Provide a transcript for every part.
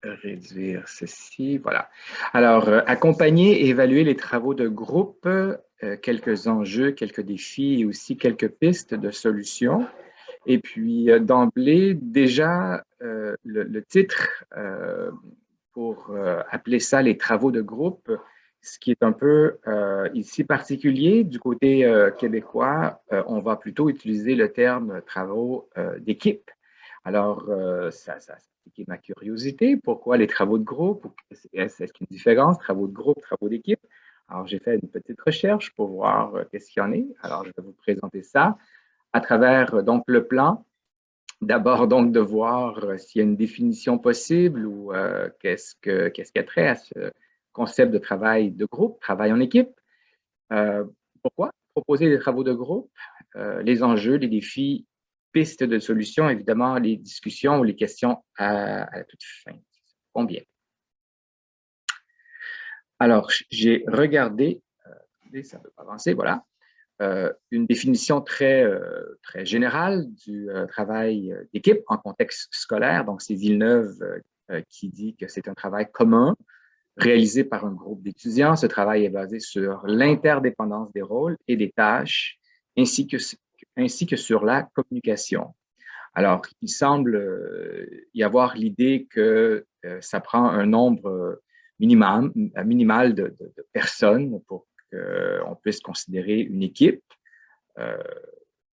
réduire ceci, voilà. Alors, accompagner et évaluer les travaux de groupe, quelques enjeux, quelques défis et aussi quelques pistes de solutions. Et puis, d'emblée, déjà, le titre, pour appeler ça les travaux de groupe, ce qui est un peu ici particulier. Du côté québécois, on va plutôt utiliser le terme travaux d'équipe. Alors, ça a piqué ma curiosité. Pourquoi les travaux de groupe? Est-ce qu'il y a une différence, travaux de groupe, travaux d'équipe? Alors, j'ai fait une petite recherche pour voir qu'est-ce qu'il y en est. Alors, je vais vous présenter ça à travers donc le plan. D'abord, donc, de voir s'il y a une définition possible ou qu'est-ce qui a trait à ce concept de travail de groupe, travail en équipe. Euh, Pourquoi proposer des travaux de groupe, les enjeux, les défis, pistes de solutions, évidemment, les discussions ou les questions à la toute fin. Combien? Alors, j'ai regardé, ça ne peut pas avancer, voilà, une définition très générale du travail d'équipe en contexte scolaire. Donc, c'est Villeneuve qui dit que c'est un travail commun réalisé par un groupe d'étudiants. Ce travail est basé sur l'interdépendance des rôles et des tâches, ainsi que sur la communication. Alors, il semble y avoir l'idée que ça prend un nombre minimal de personnes pour qu'on puisse considérer une équipe, euh,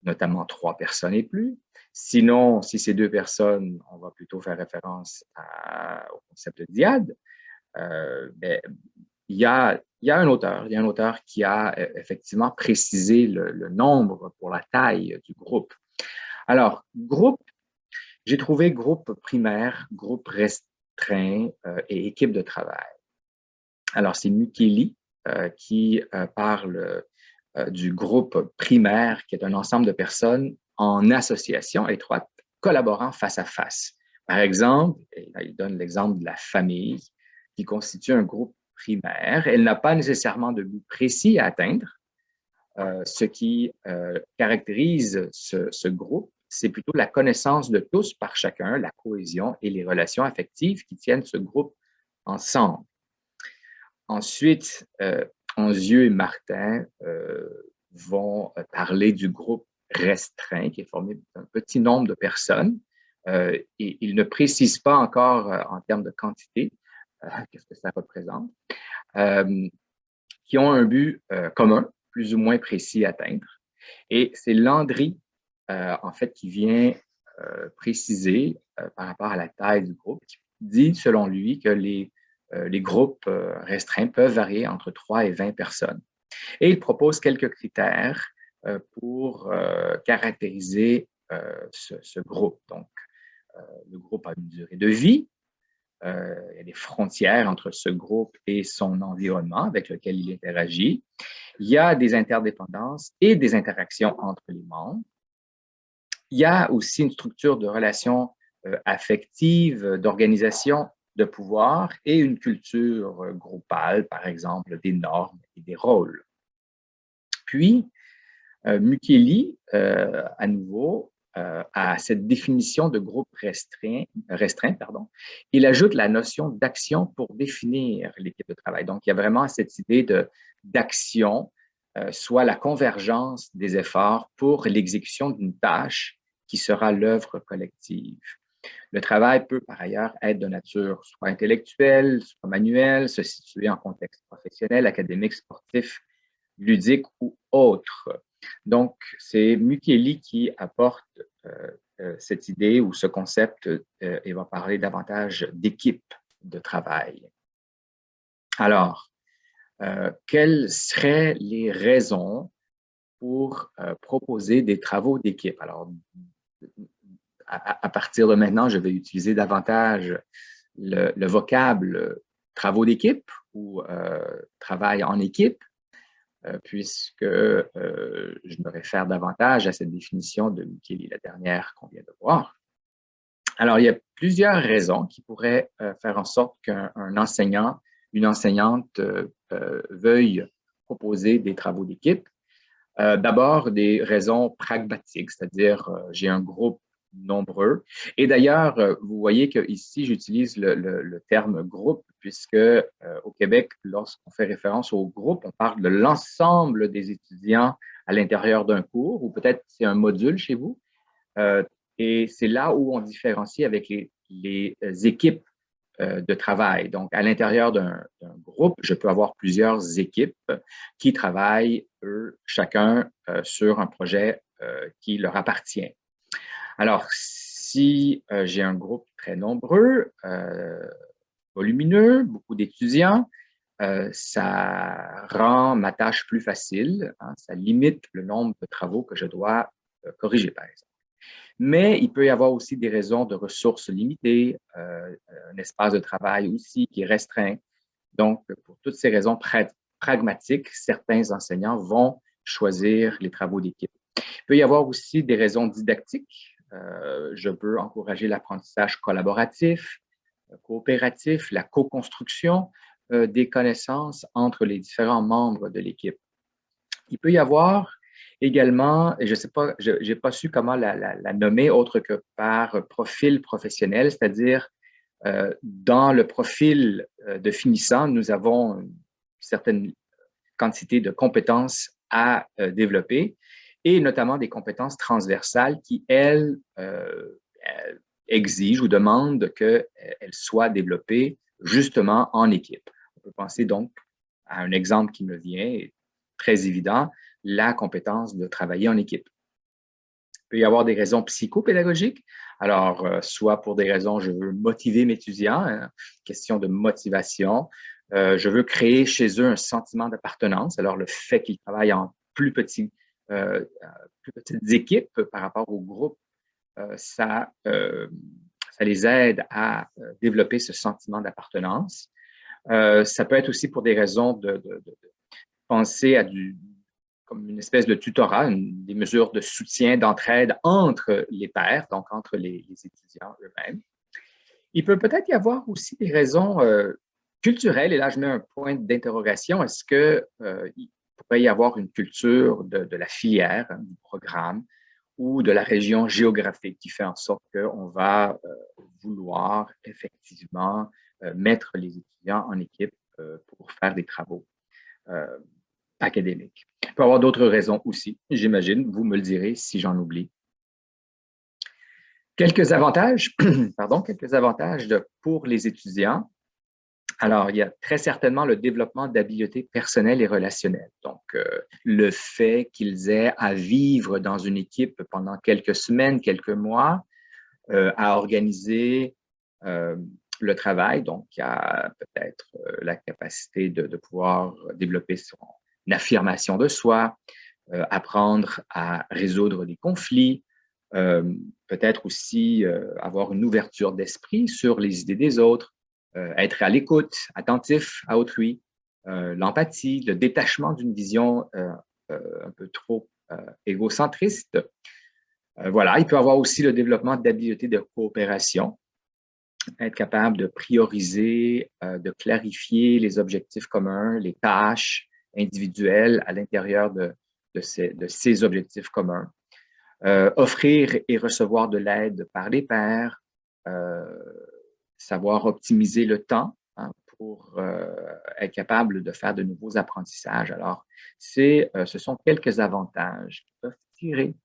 notamment 3 personnes et plus. Sinon, si c'est 2 personnes, on va plutôt faire référence au concept de dyade. Ben, il y a un auteur qui a effectivement précisé le nombre pour la taille du groupe. Alors, groupe, j'ai trouvé groupe primaire, groupe restreint et équipe de travail. Alors, c'est Mukeli qui parle du groupe primaire, qui est un ensemble de personnes en association étroite, collaborant face à face. Par exemple, il donne l'exemple de la famille qui constitue un groupe primaire. Elle n'a pas nécessairement de but précis à atteindre. Ce qui caractérise ce groupe, c'est plutôt la connaissance de tous par chacun, la cohésion et les relations affectives qui tiennent ce groupe ensemble. Ensuite, Anzieux et Martin vont parler du groupe restreint, qui est formé d'un petit nombre de personnes. Et ils ne précisent pas encore en termes de quantité qu'est-ce que ça représente, qui ont un but commun, plus ou moins précis à atteindre. Et c'est Landry, en fait, qui vient préciser par rapport à la taille du groupe, qui dit, selon lui, que les groupes restreints peuvent varier entre 3 et 20 personnes. Et il propose quelques critères pour caractériser ce groupe. Donc, le groupe a une durée de vie. Il y a des frontières entre ce groupe et son environnement avec lequel il interagit. Il y a des interdépendances et des interactions entre les membres. Il y a aussi une structure de relations affectives, d'organisation de pouvoir et une culture groupale, par exemple, des normes et des rôles. Puis, Mukeli, à nouveau, à cette définition de groupe restreint, il ajoute la notion d'action pour définir l'équipe de travail. Donc, il y a vraiment cette idée d'action, soit la convergence des efforts pour l'exécution d'une tâche qui sera l'œuvre collective. Le travail peut par ailleurs être de nature soit intellectuelle, soit manuelle, se situer en contexte professionnel, académique, sportif, ludique ou autre. Donc, c'est Mukeli qui apporte cette idée ou ce concept et va parler davantage d'équipe de travail. Alors, quelles seraient les raisons pour proposer des travaux d'équipe? Alors, à partir de maintenant, je vais utiliser davantage le vocable travaux d'équipe ou travail en équipe, puisque je me réfère davantage à cette définition de Mukeli, la dernière qu'on vient de voir. Alors, il y a plusieurs raisons qui pourraient faire en sorte qu'un enseignant, une enseignante veuille proposer des travaux d'équipe. D'abord, des raisons pragmatiques, c'est-à-dire j'ai un groupe nombreux. Et d'ailleurs, vous voyez qu'ici, j'utilise le terme groupe, puisque au Québec, lorsqu'on fait référence au groupe, on parle de l'ensemble des étudiants à l'intérieur d'un cours, ou peut-être c'est un module chez vous. Et c'est là où on différencie avec les équipes de travail. Donc, à l'intérieur d'un groupe, je peux avoir plusieurs équipes qui travaillent, eux, chacun sur un projet qui leur appartient. Alors, si j'ai un groupe très nombreux, volumineux, beaucoup d'étudiants, ça rend ma tâche plus facile, hein, ça limite le nombre de travaux que je dois corriger, par exemple. Mais il peut y avoir aussi des raisons de ressources limitées, un espace de travail aussi qui est restreint. Donc, pour toutes ces raisons pragmatiques, certains enseignants vont choisir les travaux d'équipe. Il peut y avoir aussi des raisons didactiques. Je peux encourager l'apprentissage collaboratif, coopératif, la co-construction des connaissances entre les différents membres de l'équipe. Il peut y avoir également, et je sais pas, je n'ai pas su comment la nommer autre que par profil professionnel, c'est-à-dire dans le profil de finissant, nous avons une certaine quantité de compétences à développer et notamment des compétences transversales qui, elles, exigent ou demandent qu'elles soient développées justement en équipe. On peut penser donc à un exemple qui me vient, très évident, la compétence de travailler en équipe. Il peut y avoir des raisons psychopédagogiques. Alors, soit pour des raisons, je veux motiver mes étudiants, hein, question de motivation. Je veux créer chez eux un sentiment d'appartenance. Alors, le fait qu'ils travaillent en plus petites équipes par rapport au groupe, ça les aide à développer ce sentiment d'appartenance. Ça peut être aussi pour des raisons de penser à comme une espèce de tutorat, des mesures de soutien, d'entraide entre les pairs, donc entre les étudiants eux-mêmes. Il peut peut-être y avoir aussi des raisons culturelles, et là je mets un point d'interrogation. Est-ce qu'il pourrait y avoir une culture de la filière, hein, du programme, ou de la région géographique qui fait en sorte qu'on va vouloir effectivement mettre les étudiants en équipe pour faire des travaux académiques. Il peut y avoir d'autres raisons aussi, j'imagine. Vous me le direz si j'en oublie. Quelques avantages, quelques avantages pour les étudiants. Alors, il y a très certainement le développement d'habiletés personnelles et relationnelles. Donc, le fait qu'ils aient à vivre dans une équipe pendant quelques semaines, quelques mois, à organiser le travail. Donc, il y a peut-être la capacité de pouvoir développer son affirmation de soi, apprendre à résoudre des conflits, peut-être aussi avoir une ouverture d'esprit sur les idées des autres, être à l'écoute, attentif à autrui, l'empathie, le détachement d'une vision un peu trop égocentriste. Voilà, il peut y avoir aussi le développement d'habiletés de coopération, être capable de prioriser, de clarifier les objectifs communs, les tâches individuelles à l'intérieur de ces objectifs communs. Offrir et recevoir de l'aide par les pairs, savoir optimiser le temps, hein, pour être capable de faire de nouveaux apprentissages. Alors, ce sont quelques avantages qui peuvent tirer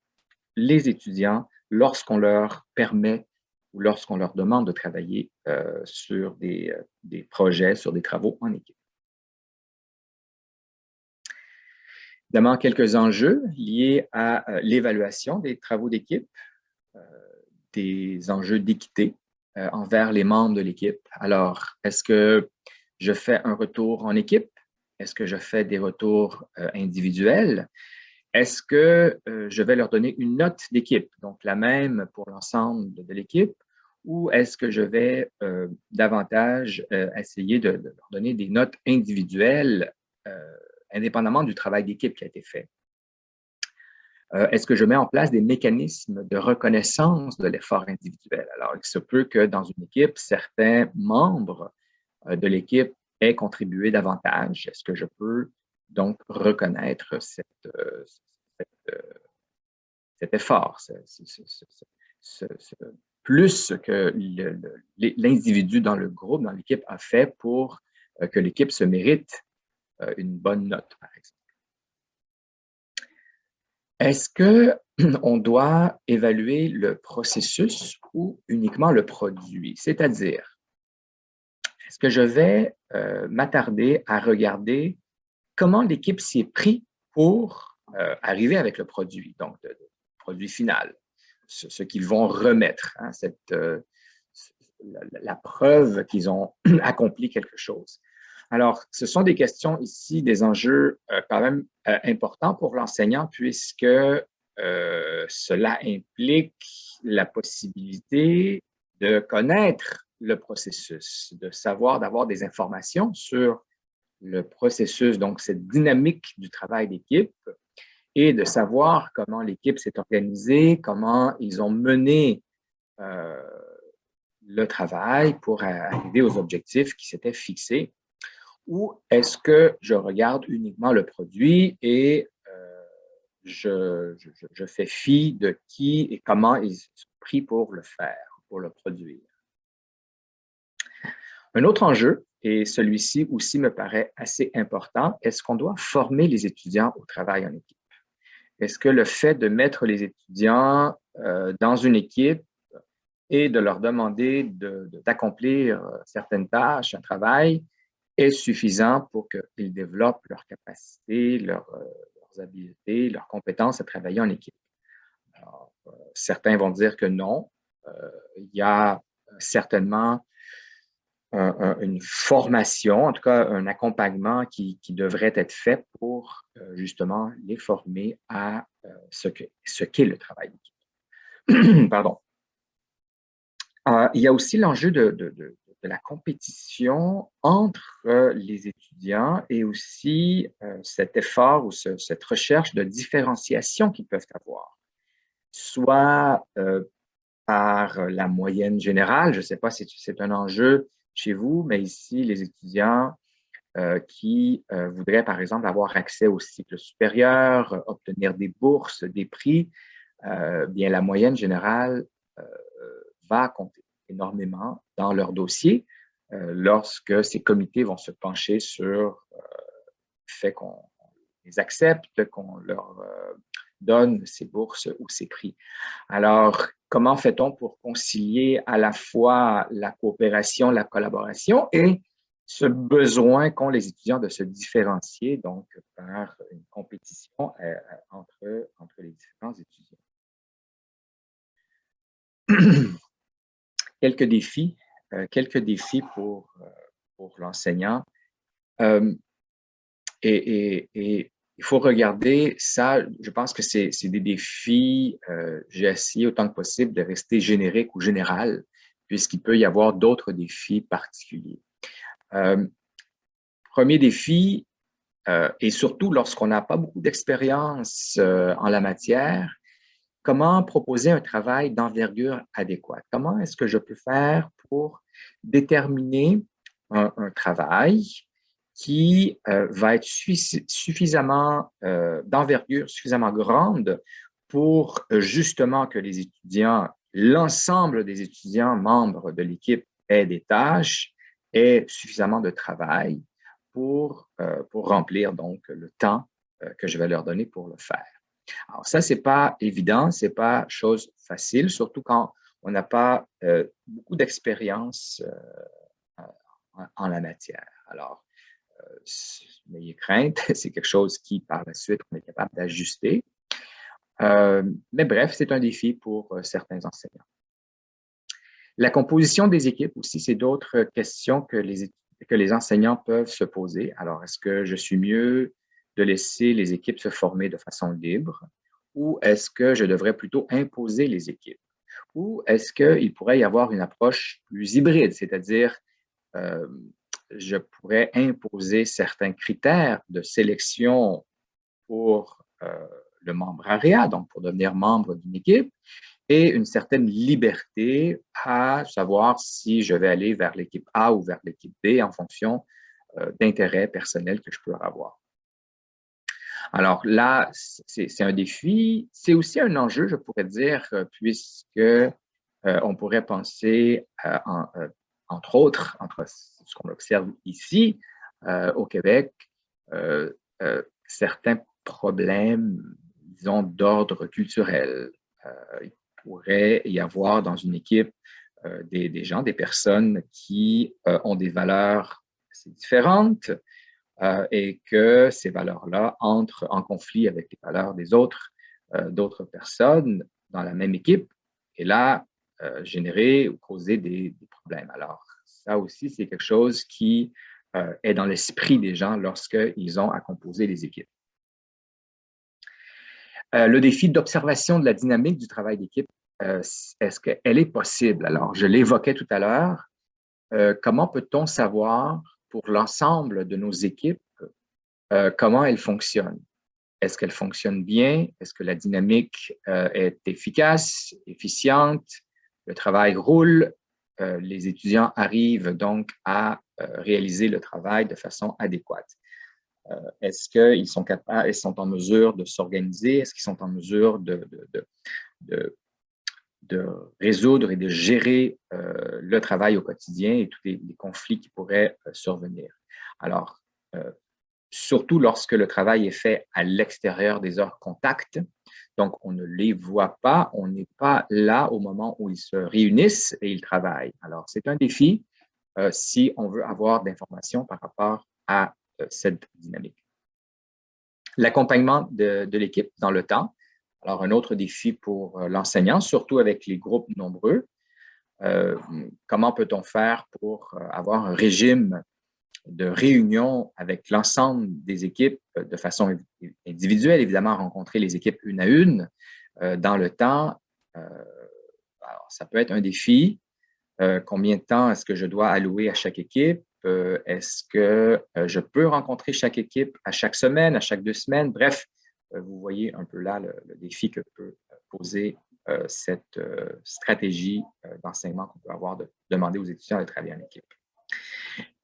les étudiants lorsqu'on leur permet ou lorsqu'on leur demande de travailler sur des projets, sur des travaux en équipe. Évidemment, quelques enjeux liés à l'évaluation des travaux d'équipe, des enjeux d'équité envers les membres de l'équipe. Alors, est-ce que je fais un retour en équipe? Est-ce que je fais des retours individuels? Est-ce que je vais leur donner une note d'équipe, donc la même pour l'ensemble de l'équipe, ou est-ce que je vais davantage essayer de leur donner des notes individuelles indépendamment du travail d'équipe qui a été fait? Est-ce que je mets en place des mécanismes de reconnaissance de l'effort individuel? Alors, il se peut que dans une équipe, certains membres de l'équipe aient contribué davantage. Est-ce que je peux donc reconnaître cet effort, plus que l'individu dans le groupe, dans l'équipe, a fait pour que l'équipe se mérite une bonne note, par exemple. Est-ce qu'on doit évaluer le processus ou uniquement le produit? C'est-à-dire, est-ce que je vais m'attarder à regarder comment l'équipe s'y est pris pour arriver avec le produit, donc le produit final, ce qu'ils vont remettre, hein, la preuve qu'ils ont accompli quelque chose. Alors, ce sont des questions ici, des enjeux quand même importants pour l'enseignant, puisque cela implique la possibilité de connaître le processus, de savoir, d'avoir des informations sur le processus, donc cette dynamique du travail d'équipe, et de savoir comment l'équipe s'est organisée, comment ils ont mené le travail pour arriver aux objectifs qui s'étaient fixés. Ou est-ce que je regarde uniquement le produit et je fais fi de qui et comment ils sont pris pour le faire, pour le produire? Un autre enjeu, et celui-ci aussi me paraît assez important, est-ce qu'on doit former les étudiants au travail en équipe? Est-ce que le fait de mettre les étudiants dans une équipe et de leur demander d'accomplir certaines tâches, un travail, est suffisant pour qu'ils développent leurs capacités, leurs habiletés, leurs compétences à travailler en équipe? Alors, certains vont dire que non. Il y a certainement une formation, en tout cas un accompagnement qui devrait être fait pour justement les former à ce qu'est le travail d'équipe. Pardon. Il y a aussi l'enjeu de la compétition entre les étudiants et aussi cet effort ou cette recherche de différenciation qu'ils peuvent avoir, soit par la moyenne générale. Je ne sais pas si c'est un enjeu chez vous, mais ici, les étudiants qui voudraient, par exemple, avoir accès au cycle supérieur, obtenir des bourses, des prix, bien la moyenne générale va compter énormément dans leur dossier lorsque ces comités vont se pencher sur le fait qu'on les accepte, qu'on leur donne ces bourses ou ces prix. Alors, comment fait-on pour concilier à la fois la coopération, la collaboration et ce besoin qu'ont les étudiants de se différencier, donc par une compétition entre les différents étudiants? Quelques défis pour l'enseignant. Et il faut regarder ça, je pense que c'est des défis, j'ai essayé autant que possible de rester générique ou général, puisqu'il peut y avoir d'autres défis particuliers. Premier défi, et surtout lorsqu'on n'a pas beaucoup d'expérience en la matière, comment proposer un travail d'envergure adéquate? Comment est-ce que je peux faire pour déterminer un travail qui va être suffisamment d'envergure, suffisamment grande pour justement que les étudiants, l'ensemble des étudiants membres de l'équipe aient des tâches, aient suffisamment de travail pour remplir donc le temps que je vais leur donner pour le faire. Alors ça, ce n'est pas évident, ce n'est pas chose facile, surtout quand on n'a pas beaucoup d'expérience en la matière. Alors, n'ayez crainte, c'est quelque chose qui, par la suite, on est capable d'ajuster. Mais bref, c'est un défi pour certains enseignants. La composition des équipes aussi, c'est d'autres questions que les enseignants peuvent se poser. Alors, est-ce que je suis mieux de laisser les équipes se former de façon libre ou est-ce que je devrais plutôt imposer les équipes? Ou est-ce qu'il pourrait y avoir une approche plus hybride, c'est-à-dire je pourrais imposer certains critères de sélection pour le membrariat, donc pour devenir membre d'une équipe, et une certaine liberté à savoir si je vais aller vers l'équipe A ou vers l'équipe B en fonction d'intérêts personnels que je peux avoir. Alors là, c'est un défi. C'est aussi un enjeu, je pourrais dire, puisque on pourrait penser, entre autres, entre ce qu'on observe ici au Québec, certains problèmes, disons, d'ordre culturel. Il pourrait y avoir dans une équipe des gens, des personnes qui ont des valeurs assez différentes, et que ces valeurs-là entrent en conflit avec les valeurs des d'autres personnes dans la même équipe, et là, générer ou causer des problèmes. Alors, ça aussi, c'est quelque chose qui est dans l'esprit des gens lorsqu'ils ont à composer les équipes. Le défi d'observation de la dynamique du travail d'équipe, est-ce qu'elle est possible? Alors, je l'évoquais tout à l'heure. Comment peut-on savoir pour l'ensemble de nos équipes comment elles fonctionnent? Est-ce qu'elles fonctionnent bien? Est-ce que la dynamique est efficace, efficiente? Le travail roule? Les étudiants arrivent donc à réaliser le travail de façon adéquate. Est-ce qu'ils sont capables, ils sont en mesure de s'organiser? Est-ce qu'ils sont en mesure de résoudre et de gérer le travail au quotidien et tous les conflits qui pourraient survenir? Alors, surtout lorsque le travail est fait à l'extérieur des heures contact, donc on ne les voit pas, on n'est pas là au moment où ils se réunissent et ils travaillent. Alors, c'est un défi si on veut avoir d'informations par rapport à cette dynamique. L'accompagnement de l'équipe dans le temps. Alors, un autre défi pour l'enseignant, surtout avec les groupes nombreux. Comment peut-on faire pour avoir un régime de réunion avec l'ensemble des équipes de façon individuelle, évidemment, rencontrer les équipes une à une dans le temps. Alors, ça peut être un défi. Combien de temps est-ce que je dois allouer à chaque équipe? Est-ce que je peux rencontrer chaque équipe à chaque semaine, à chaque 2 semaines? Bref, vous voyez un peu là le défi que peut poser cette stratégie d'enseignement qu'on peut avoir de demander aux étudiants de travailler en équipe.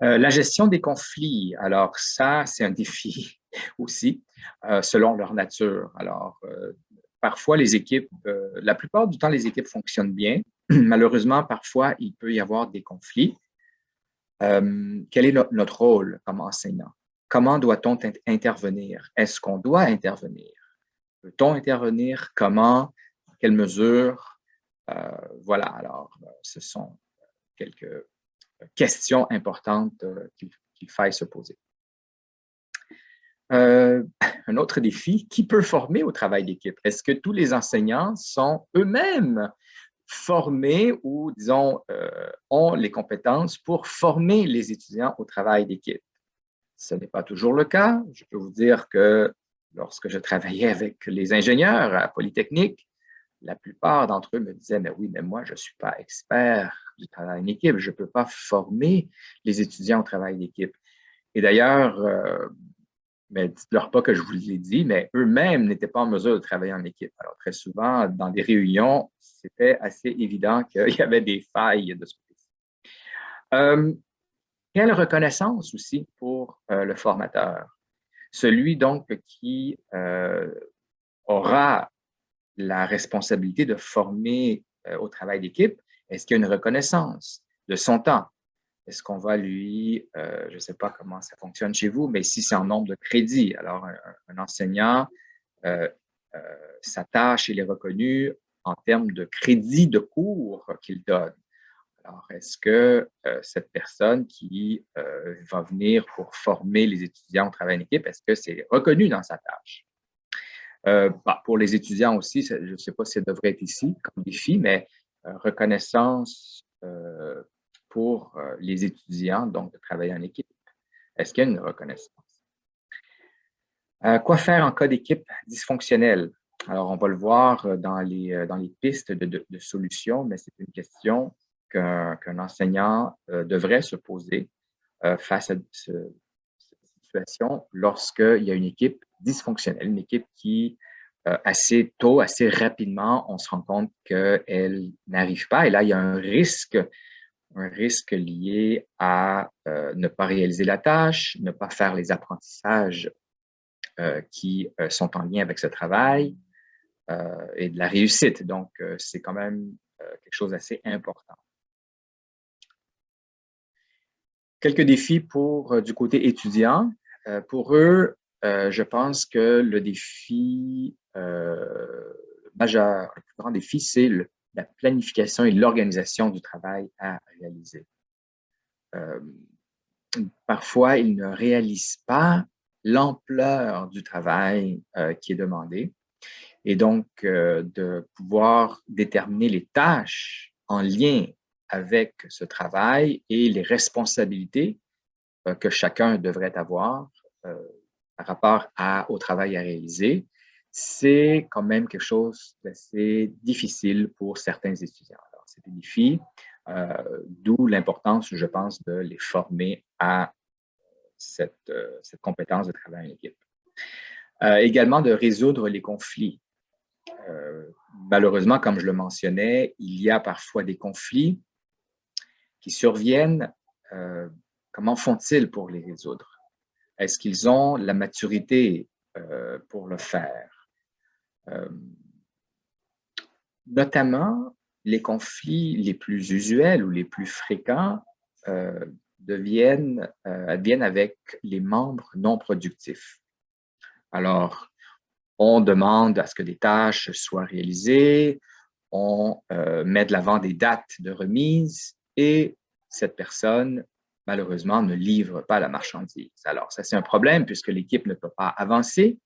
La gestion des conflits, alors ça, c'est un défi aussi, selon leur nature. Alors, parfois, les équipes, la plupart du temps, les équipes fonctionnent bien. Malheureusement, parfois, il peut y avoir des conflits. Quel est notre rôle comme enseignant? Comment doit-on intervenir? Est-ce qu'on doit intervenir? Peut-on intervenir? Comment? Quelles mesures? Voilà, alors, ce sont quelques questions importantes qu'il faille se poser. Un autre défi, qui peut former au travail d'équipe? Est-ce que tous les enseignants sont eux-mêmes formés ou, disons, ont les compétences pour former les étudiants au travail d'équipe? Ce n'est pas toujours le cas. Je peux vous dire que lorsque je travaillais avec les ingénieurs à Polytechnique, la plupart d'entre eux me disaient, mais oui, mais moi, je ne suis pas expert du travail en équipe, je ne peux pas former les étudiants au travail d'équipe. Et d'ailleurs, mais dites-leur pas que je vous l'ai dit, mais eux-mêmes n'étaient pas en mesure de travailler en équipe. Alors, très souvent, dans des réunions, c'était assez évident qu'il y avait des failles de ce côté-ci. Quelle reconnaissance aussi pour le formateur? Celui donc qui aura la responsabilité de former au travail d'équipe, est-ce qu'il y a une reconnaissance de son temps? Est-ce qu'on va lui, je ne sais pas comment ça fonctionne chez vous, mais si c'est en nombre de crédits, alors un enseignant, sa tâche, il est reconnu en termes de crédits de cours qu'il donne. Alors, est-ce que cette personne qui va venir pour former les étudiants au travail en équipe, est-ce que c'est reconnu dans sa tâche? Pour les étudiants aussi, je ne sais pas si ça devrait être ici comme défi, mais reconnaissance pour les étudiants, donc de travailler en équipe. Est-ce qu'il y a une reconnaissance? Quoi faire en cas d'équipe dysfonctionnelle? Alors, on va le voir dans les pistes de solutions, mais c'est une question qu'un enseignant devrait se poser face à cette situation lorsqu'il y a une équipe dysfonctionnelle, une équipe qui, assez tôt, assez rapidement, on se rend compte qu'elle n'arrive pas. Et là, il y a un risque lié à ne pas réaliser la tâche, ne pas faire les apprentissages qui sont en lien avec ce travail et de la réussite. Donc, c'est quand même quelque chose d'assez important. Quelques défis pour du côté étudiant. Pour eux, je pense que le défi majeur, le plus grand défi, c'est la planification et l'organisation du travail à réaliser. Parfois, ils ne réalisent pas l'ampleur du travail qui est demandé et donc de pouvoir déterminer les tâches en lien avec ce travail et les responsabilités que chacun devrait avoir par rapport au travail à réaliser, c'est quand même quelque chose d'assez difficile pour certains étudiants. Alors, c'est des défis, d'où l'importance, je pense, de les former à cette compétence de travail en équipe. Également, de résoudre les conflits. Malheureusement, comme je le mentionnais, il y a parfois des conflits qui surviennent. Comment font-ils pour les résoudre? Est-ce qu'ils ont la maturité pour le faire? Notamment, les conflits les plus usuels ou les plus fréquents adviennent avec les membres non productifs. Alors, on demande à ce que des tâches soient réalisées, on met de l'avant des dates de remise et cette personne, malheureusement, ne livre pas la marchandise. Alors, ça, c'est un problème puisque l'équipe ne peut pas avancer.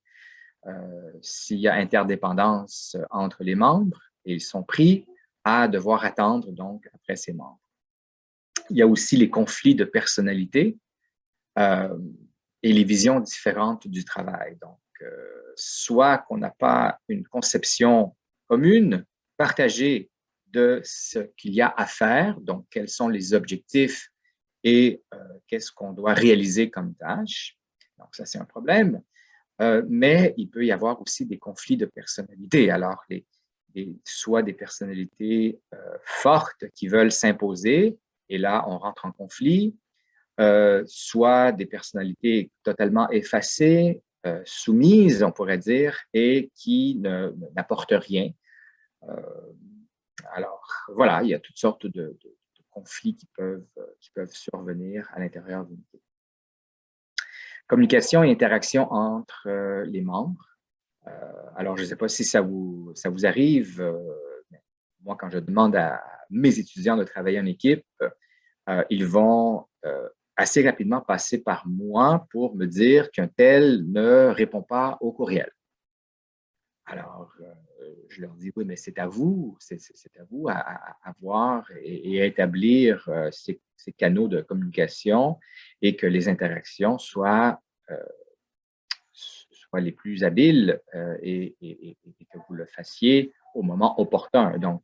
S'il y a interdépendance entre les membres, et ils sont pris à devoir attendre donc après ces membres. Il y a aussi les conflits de personnalité et les visions différentes du travail. Donc, soit qu'on n'a pas une conception commune, partagée de ce qu'il y a à faire, donc quels sont les objectifs et qu'est-ce qu'on doit réaliser comme tâche. Donc, ça, c'est un problème. Mais il peut y avoir aussi des conflits de personnalité. Alors, soit des personnalités fortes qui veulent s'imposer, et là, on rentre en conflit, soit des personnalités totalement effacées, soumises, on pourrait dire, et qui n'apportent rien. Alors, voilà, il y a toutes sortes de conflits qui peuvent survenir à l'intérieur d'une équipe. Communication et interaction entre les membres. Alors, je ne sais pas si ça vous arrive. Moi, quand je demande à mes étudiants de travailler en équipe, ils vont assez rapidement passer par moi pour me dire qu'un tel ne répond pas au courriel. Alors, je leur dis, oui, mais c'est à vous à voir et à établir ces canaux de communication et que les interactions soient les plus habiles et que vous le fassiez au moment opportun. Donc,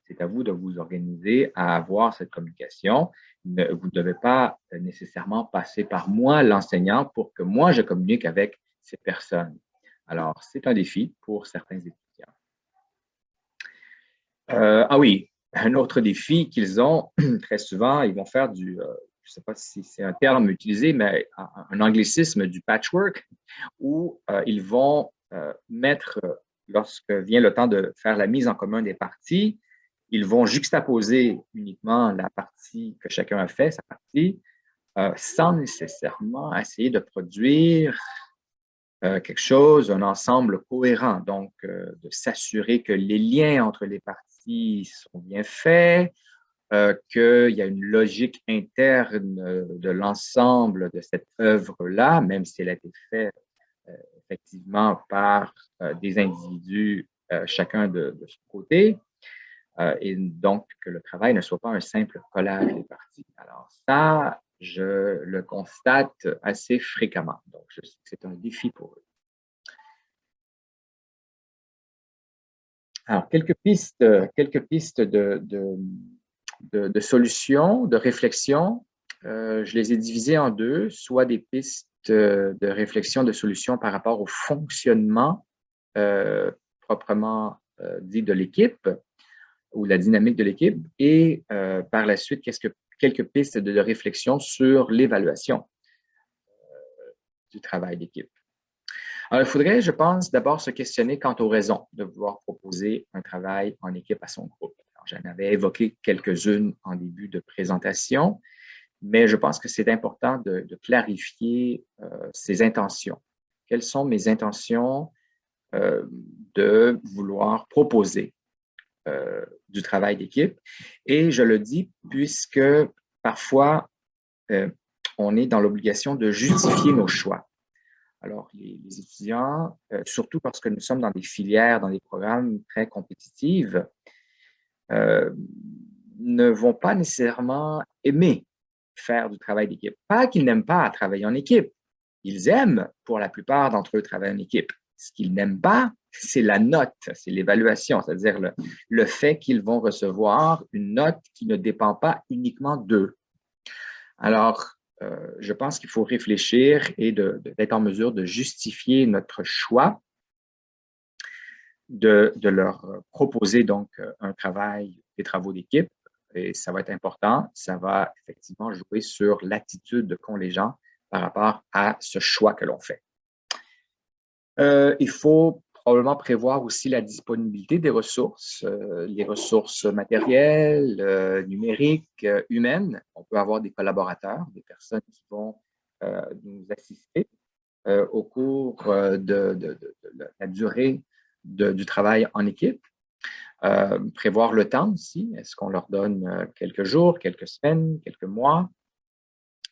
c'est à vous de vous organiser à avoir cette communication. Vous ne devez pas nécessairement passer par moi, l'enseignant, pour que moi, je communique avec ces personnes. Alors, c'est un défi pour certains étudiants. Ah oui, un autre défi qu'ils ont très souvent, ils vont faire je ne sais pas si c'est un terme utilisé, mais un anglicisme du patchwork, où ils vont mettre, lorsque vient le temps de faire la mise en commun des parties, ils vont juxtaposer uniquement la partie que chacun a fait, sa partie, sans nécessairement essayer de produire quelque chose, un ensemble cohérent. Donc, de s'assurer que les liens entre les parties sont bien faits, qu'il y a une logique interne de l'ensemble de cette œuvre-là, même si elle a été faite effectivement par des individus, chacun de son côté, et donc que le travail ne soit pas un simple collage des parties. Alors ça, je le constate assez fréquemment. Donc, je sais que c'est un défi pour eux. Alors, quelques pistes de solutions, de réflexion. Je les ai divisées en deux, soit des pistes de réflexion, de solutions par rapport au fonctionnement proprement dit de l'équipe ou la dynamique de l'équipe, et par la suite, quelques pistes de réflexion sur l'évaluation du travail d'équipe. Alors, il faudrait, je pense, d'abord se questionner quant aux raisons de vouloir proposer un travail en équipe à son groupe. J'en avais évoqué quelques-unes en début de présentation, mais je pense que c'est important de clarifier ses intentions. Quelles sont mes intentions de vouloir proposer du travail d'équipe? Et je le dis puisque parfois, on est dans l'obligation de justifier nos choix. Alors, les étudiants, surtout parce que nous sommes dans des filières, dans des programmes très compétitifs, ne vont pas nécessairement aimer faire du travail d'équipe. Pas qu'ils n'aiment pas travailler en équipe. Ils aiment, pour la plupart d'entre eux, travailler en équipe. Ce qu'ils n'aiment pas, c'est la note, c'est l'évaluation, c'est-à-dire le fait qu'ils vont recevoir une note qui ne dépend pas uniquement d'eux. Alors, je pense qu'il faut réfléchir et d'être en mesure de justifier notre choix, de leur proposer donc un travail, des travaux d'équipe, et ça va être important. Ça va effectivement jouer sur l'attitude qu'ont les gens par rapport à ce choix que l'on fait. Il faut probablement prévoir aussi la disponibilité des ressources, les ressources matérielles, numériques, humaines. On peut avoir des collaborateurs, des personnes qui vont nous assister au cours de la durée du travail en équipe. Prévoir le temps aussi. Est-ce qu'on leur donne quelques jours, quelques semaines, quelques mois?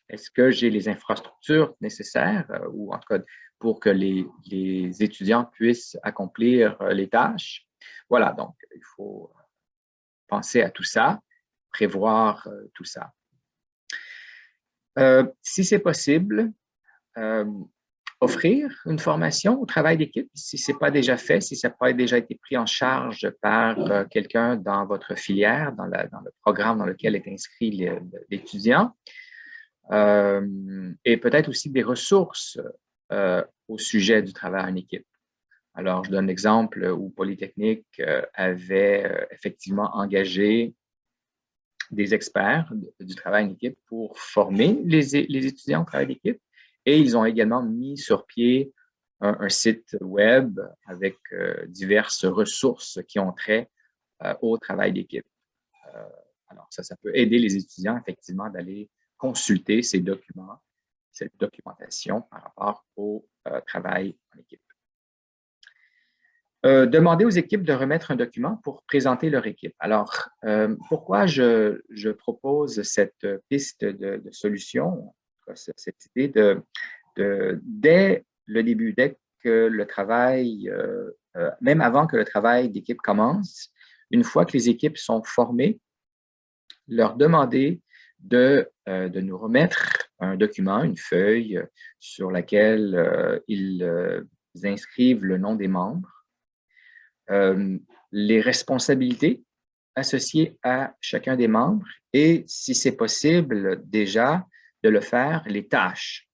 Est-ce que j'ai les infrastructures nécessaires ou en tout cas pour que les étudiants puissent accomplir les tâches? Voilà, donc il faut penser à tout ça, prévoir tout ça. Si c'est possible, offrir une formation au travail d'équipe, si ce n'est pas déjà fait, si ça n'a pas déjà été pris en charge par quelqu'un dans votre filière, dans le programme dans lequel est inscrit l'étudiant. Et peut-être aussi des ressources au sujet du travail en équipe. Alors, je donne l'exemple où Polytechnique avait effectivement engagé des experts du travail en équipe pour former les étudiants au travail d'équipe. Et ils ont également mis sur pied un site web avec diverses ressources qui ont trait au travail d'équipe. Alors, ça peut aider les étudiants effectivement d'aller consulter ces documents, cette documentation par rapport au travail en équipe. Demander aux équipes de remettre un document pour présenter leur équipe. Alors, pourquoi je propose cette piste de solution, cette idée dès le début, dès que le travail, même avant que le travail d'équipe commence, une fois que les équipes sont formées, leur demander de nous remettre un document, une feuille sur laquelle ils inscrivent le nom des membres, les responsabilités associées à chacun des membres et, si c'est possible déjà, de le faire, les tâches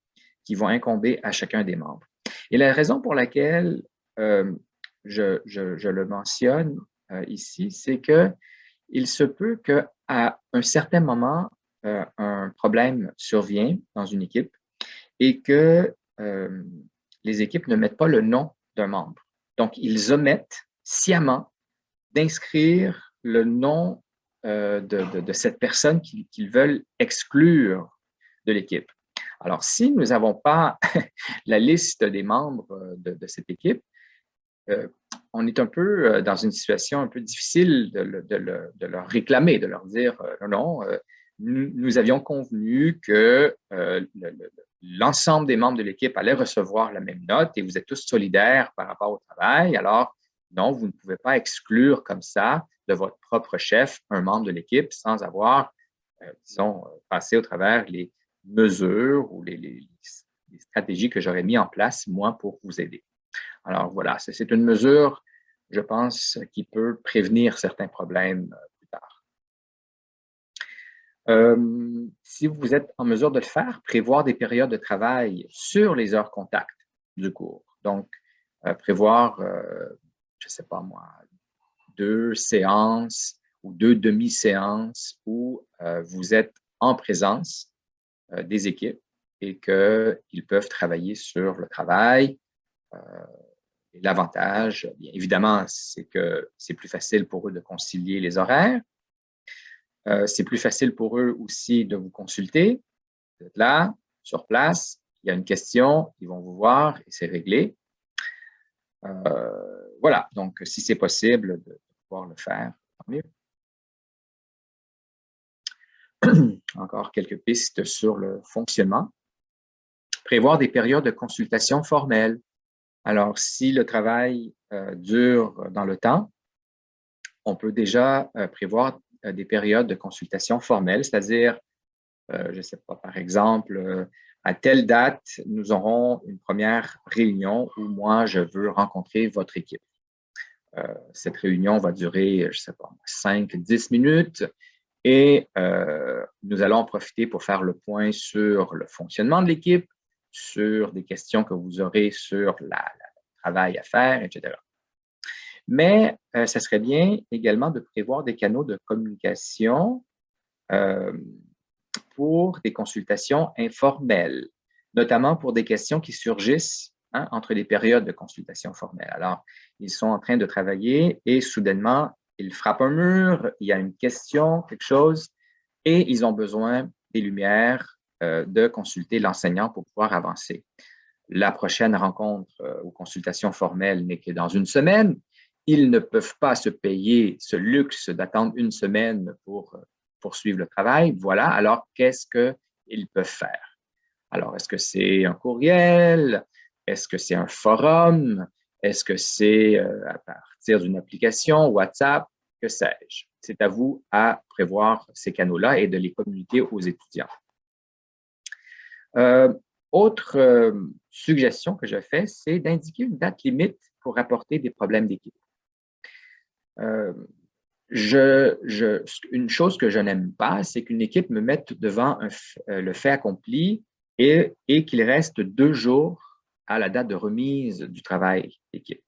qui vont incomber à chacun des membres. Et la raison pour laquelle je le mentionne ici, c'est qu'il se peut qu'à un certain moment, un problème survient dans une équipe et que les équipes ne mettent pas le nom d'un membre. Donc, ils omettent sciemment d'inscrire le nom de cette personne qu'ils veulent exclure de l'équipe. Alors, si nous n'avons pas la liste des membres de cette équipe, on est un peu dans une situation un peu difficile de leur réclamer, de leur dire non, nous avions convenu que l'ensemble des membres de l'équipe allaient recevoir la même note et vous êtes tous solidaires par rapport au travail. Alors, non, vous ne pouvez pas exclure comme ça de votre propre chef un membre de l'équipe sans avoir, disons, passé au travers les mesures ou les stratégies que j'aurais mis en place, moi, pour vous aider. Alors voilà, c'est une mesure, je pense, qui peut prévenir certains problèmes plus tard. Si vous êtes en mesure de le faire, prévoir des périodes de travail sur les heures contact du cours. Donc, prévoir, je ne sais pas moi, 2 séances ou 2 demi-séances où vous êtes en présence des équipes et qu'ils peuvent travailler sur le travail, Et l'avantage, bien évidemment, c'est que c'est plus facile pour eux de concilier les horaires. C'est plus facile pour eux aussi de vous consulter. Vous êtes là, sur place, il y a une question, ils vont vous voir et c'est réglé. Voilà, donc si c'est possible de pouvoir le faire, tant mieux. Encore quelques pistes sur le fonctionnement. Prévoir des périodes de consultation formelles. Alors, si le travail dure dans le temps, on peut déjà prévoir des périodes de consultation formelle, c'est-à-dire, je ne sais pas, par exemple, à telle date, nous aurons une première réunion où moi, je veux rencontrer votre équipe. Cette réunion va durer, je ne sais pas, 5-10 minutes et nous allons en profiter pour faire le point sur le fonctionnement de l'équipe, sur des questions que vous aurez sur le travail à faire, etc. Mais ça serait bien également de prévoir des canaux de communication pour des consultations informelles, notamment pour des questions qui surgissent entre les périodes de consultation formelle. Alors, ils sont en train de travailler et soudainement, ils frappent un mur, il y a une question, quelque chose, et ils ont besoin des lumières de consulter l'enseignant pour pouvoir avancer. La prochaine rencontre ou consultation formelle n'est que dans une semaine. Ils ne peuvent pas se payer ce luxe d'attendre une semaine pour poursuivre le travail. Voilà, alors qu'est-ce qu'ils peuvent faire? Alors, est-ce que c'est un courriel? Est-ce que c'est un forum? Est-ce que c'est à partir d'une application, WhatsApp? Que sais-je? C'est à vous à prévoir ces canaux-là et de les communiquer aux étudiants. Autre suggestion que je fais, c'est d'indiquer une date limite pour rapporter des problèmes d'équipe. Une chose que je n'aime pas, c'est qu'une équipe me mette devant le fait accompli et qu'il reste 2 jours à la date de remise du travail d'équipe.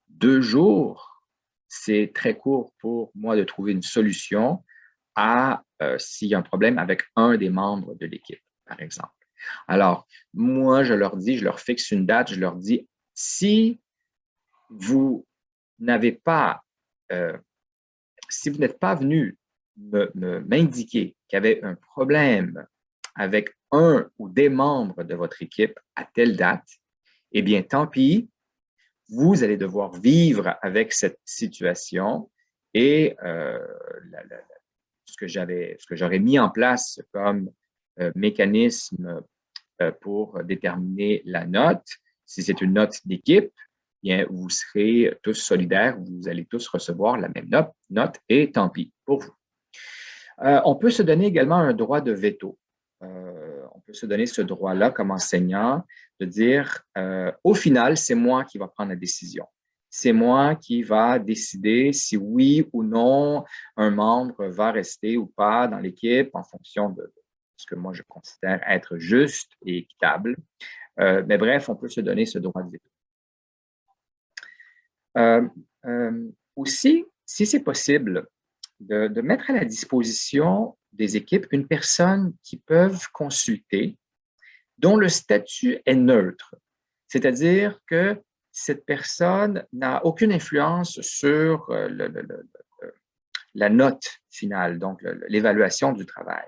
2 jours, c'est très court pour moi de trouver une solution à s'il y a un problème avec un des membres de l'équipe, par exemple. Alors, moi, je leur fixe une date, je leur dis, si vous n'êtes pas venu m'indiquer qu'il y avait un problème avec un ou des membres de votre équipe à telle date, eh bien, tant pis, vous allez devoir vivre avec cette situation et ce que j'aurais mis en place comme mécanisme pour déterminer la note, si c'est une note d'équipe, bien, vous serez tous solidaires, vous allez tous recevoir la même note et tant pis pour vous. On peut se donner également un droit de veto. On peut se donner ce droit-là comme enseignant de dire, au final, c'est moi qui va prendre la décision. C'est moi qui va décider si oui ou non un membre va rester ou pas dans l'équipe en fonction de ce que moi je considère être juste et équitable. Mais bref, on peut se donner ce droit de veto. Aussi, si c'est possible, de mettre à la disposition des équipes une personne qui peuvent consulter, dont le statut est neutre. C'est-à-dire que cette personne n'a aucune influence sur la note finale, donc l'évaluation du travail.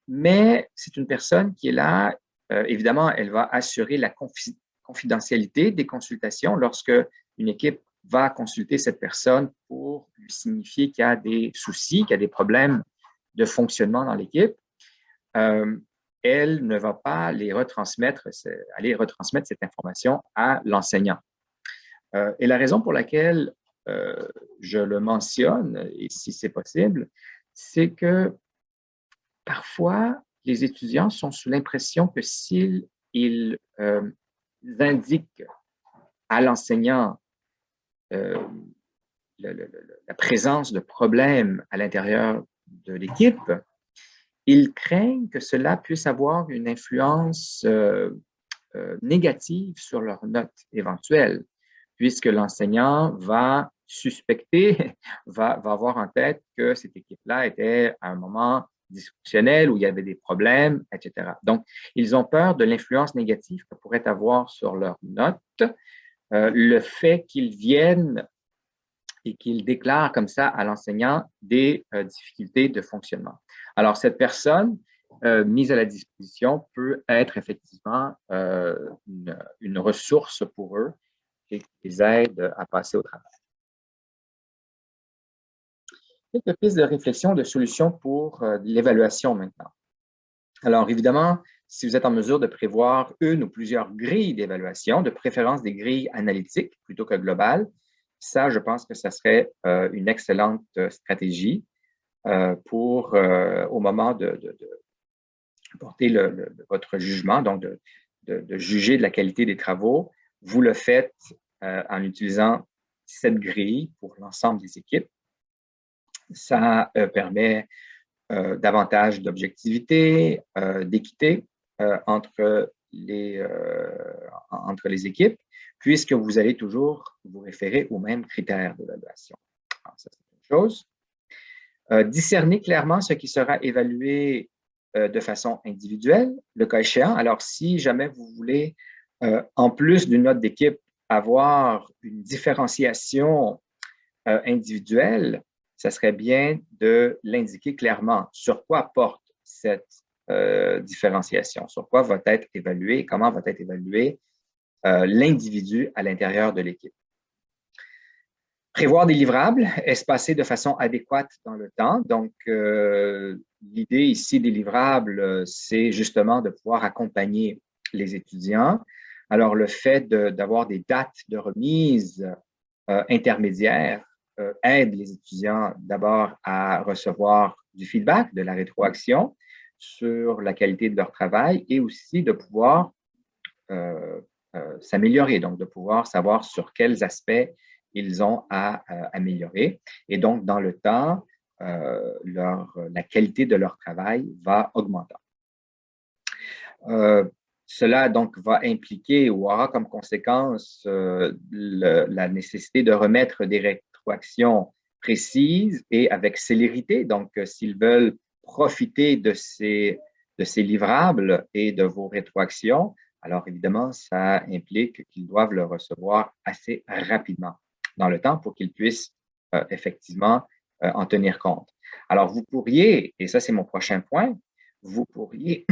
Mais c'est une personne qui est là, évidemment, elle va assurer la confidentialité des consultations lorsque une équipe va consulter cette personne pour lui signifier qu'il y a des soucis, qu'il y a des problèmes de fonctionnement dans l'équipe. Elle ne va pas aller retransmettre cette information à l'enseignant. Et la raison pour laquelle je le mentionne, et si c'est possible, c'est que parfois, les étudiants sont sous l'impression que s'ils indiquent à l'enseignant la présence de problèmes à l'intérieur de l'équipe, ils craignent que cela puisse avoir une influence négative sur leur note éventuelle, puisque l'enseignant va suspecter, va avoir en tête que cette équipe-là était à un moment dysfonctionnel, où il y avait des problèmes, etc. Donc, ils ont peur de l'influence négative que pourrait avoir sur leurs notes le fait qu'ils viennent et qu'ils déclarent comme ça à l'enseignant des difficultés de fonctionnement. Alors, cette personne mise à la disposition peut être effectivement une ressource pour eux et qui les aide à passer au travail. Quelques pistes de réflexion, de solutions pour l'évaluation maintenant. Alors, évidemment, si vous êtes en mesure de prévoir une ou plusieurs grilles d'évaluation, de préférence des grilles analytiques plutôt que globales, ça, je pense que ça serait une excellente stratégie pour, au moment de porter votre jugement, donc de juger de la qualité des travaux. Vous le faites en utilisant cette grille pour l'ensemble des équipes. Ça permet davantage d'objectivité, d'équité entre les équipes, puisque vous allez toujours vous référer aux mêmes critères d'évaluation. Ça, c'est une chose. Discerner clairement ce qui sera évalué de façon individuelle, le cas échéant. Alors, si jamais vous voulez, en plus d'une note d'équipe, avoir une différenciation individuelle, ça serait bien de l'indiquer clairement sur quoi porte cette différenciation, sur quoi va être évalué, comment va être évalué l'individu à l'intérieur de l'équipe. Prévoir des livrables, espacés de façon adéquate dans le temps. Donc, l'idée ici des livrables, c'est justement de pouvoir accompagner les étudiants. Alors, le fait d'avoir des dates de remise intermédiaires aide les étudiants d'abord à recevoir du feedback, de la rétroaction sur la qualité de leur travail et aussi de pouvoir s'améliorer, donc de pouvoir savoir sur quels aspects ils ont à améliorer. Et donc, dans le temps, la qualité de leur travail va augmentant. Cela donc va impliquer ou aura comme conséquence la nécessité de remettre des rétroactions précises et avec célérité. Donc, s'ils veulent profiter de ces livrables et de vos rétroactions, alors évidemment, ça implique qu'ils doivent le recevoir assez rapidement dans le temps pour qu'ils puissent effectivement en tenir compte. Alors, vous pourriez, et ça c'est mon prochain point, vous pourriez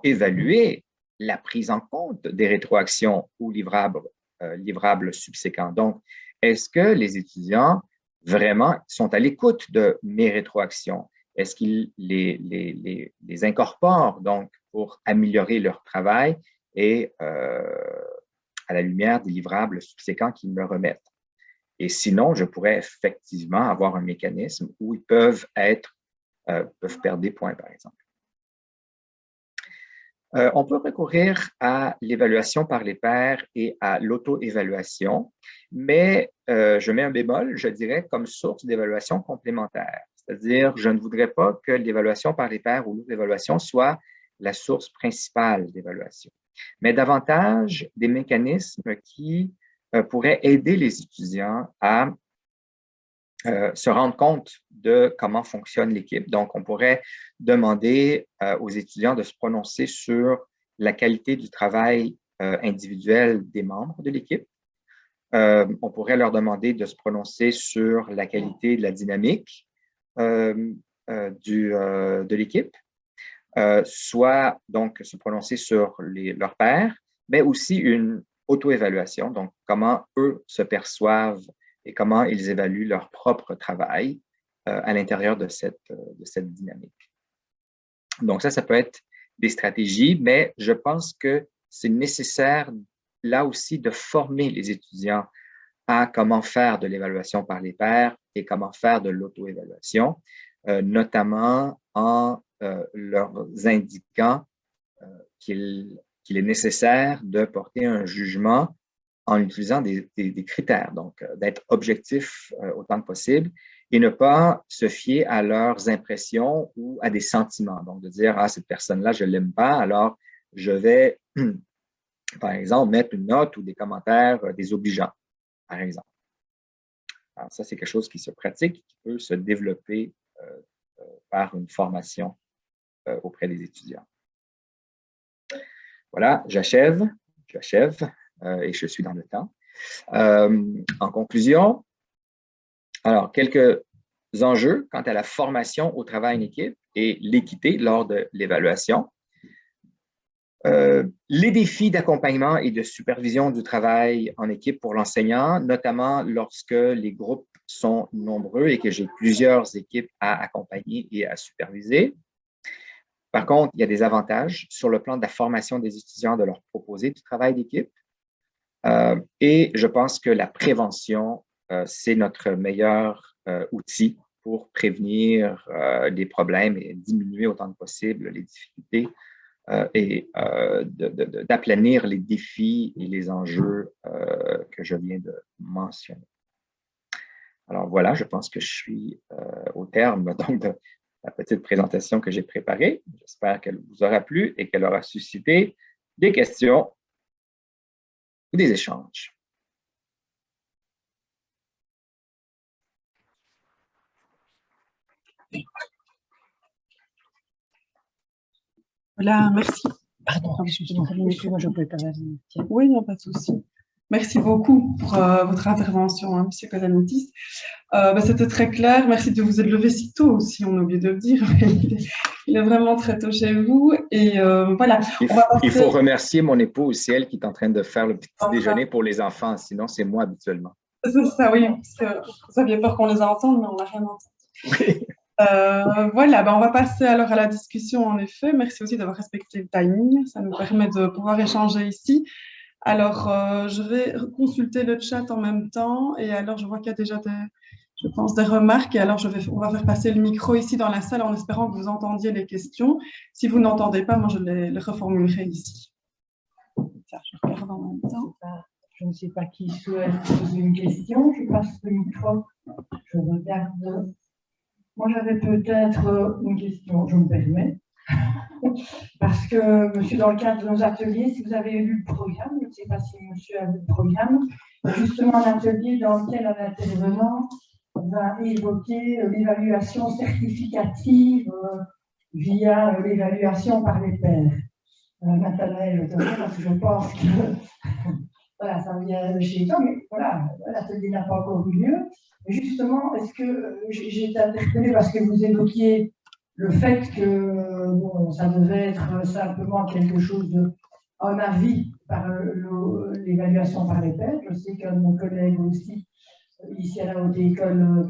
évaluer la prise en compte des rétroactions ou livrables subséquents. Donc, est-ce que les étudiants vraiment sont à l'écoute de mes rétroactions? Est-ce qu'ils les incorporent donc pour améliorer leur travail et à la lumière des livrables subséquents qu'ils me remettent? Et sinon, je pourrais effectivement avoir un mécanisme où ils peuvent perdre des points, par exemple. On peut recourir à l'évaluation par les pairs et à l'auto-évaluation, mais je mets un bémol, je dirais, comme source d'évaluation complémentaire. C'est-à-dire, je ne voudrais pas que l'évaluation par les pairs ou l'auto-évaluation soit la source principale d'évaluation, mais davantage des mécanismes qui pourraient aider les étudiants à se rendre compte de comment fonctionne l'équipe. Donc, on pourrait demander aux étudiants de se prononcer sur la qualité du travail individuel des membres de l'équipe. On pourrait leur demander de se prononcer sur la qualité de la dynamique de l'équipe, soit donc se prononcer sur leurs pairs, mais aussi une auto-évaluation, donc comment eux se perçoivent et comment ils évaluent leur propre travail à l'intérieur de cette dynamique. Donc ça peut être des stratégies, mais je pense que c'est nécessaire là aussi de former les étudiants à comment faire de l'évaluation par les pairs et comment faire de l'auto-évaluation, notamment en leur indiquant qu'il est nécessaire de porter un jugement en utilisant des critères, donc d'être objectif autant que possible et ne pas se fier à leurs impressions ou à des sentiments. Donc, de dire, ah, cette personne-là, je ne l'aime pas, alors je vais, par exemple, mettre une note ou des commentaires désobligeants, par exemple. Alors, ça, c'est quelque chose qui se pratique, qui peut se développer par une formation auprès des étudiants. Voilà, j'achève et je suis dans le temps. En conclusion, alors, quelques enjeux quant à la formation au travail en équipe et l'équité lors de l'évaluation. Les défis d'accompagnement et de supervision du travail en équipe pour l'enseignant, notamment lorsque les groupes sont nombreux et que j'ai plusieurs équipes à accompagner et à superviser. Par contre, il y a des avantages sur le plan de la formation des étudiants de leur proposer du travail d'équipe. Et je pense que la prévention, c'est notre meilleur outil pour prévenir les problèmes et diminuer autant que possible les difficultés et d'aplanir les défis et les enjeux que je viens de mentionner. Alors voilà, je pense que je suis au terme donc, de la petite présentation que j'ai préparée. J'espère qu'elle vous aura plu et qu'elle aura suscité des questions ou des échanges. Voilà, merci. Pardon, excusez-moi, moi je ne pouvais pas la dire. Oui, non, pas de souci. Merci beaucoup pour votre intervention, hein, Monsieur Kozanitis. C'était très clair. Merci de vous être levé si tôt aussi, on a oublié de le dire. Il est vraiment très tôt chez vous. Et voilà. Il faut remercier mon époux, elle qui est en train de faire le petit déjeuner pour les enfants. Sinon, c'est moi habituellement. C'est ça, oui. Parce que vous aviez peur qu'on les entende, mais on n'a rien entendu. Oui. Voilà, on va passer alors à la discussion en effet. Merci aussi d'avoir respecté le timing. Ça nous permet de pouvoir échanger ici. Alors, je vais consulter le chat en même temps et alors je vois qu'il y a déjà je pense, des remarques et alors on va faire passer le micro ici dans la salle en espérant que vous entendiez les questions. Si vous n'entendez pas, moi je les reformulerai ici. Ça, je regarde en même temps. Je ne sais pas qui souhaite poser une question. Je passe le micro. Je regarde. Moi, j'avais peut-être une question, je me permets. Parce que, monsieur, dans le cadre de nos ateliers, si vous avez lu le programme, je ne sais pas si monsieur a lu le programme, justement un atelier dans lequel un intervenant va évoquer l'évaluation certificative via l'évaluation par les pairs. Nathanaël, parce que je pense que voilà, ça vient de chez toi, mais voilà, l'atelier n'a pas encore eu lieu. Justement, est-ce que j'ai été interpellée parce que vous évoquiez le fait que bon, ça devait être simplement quelque chose un avis par l'évaluation par les pairs. Je sais qu'un de nos collègues aussi, ici à la Haute École,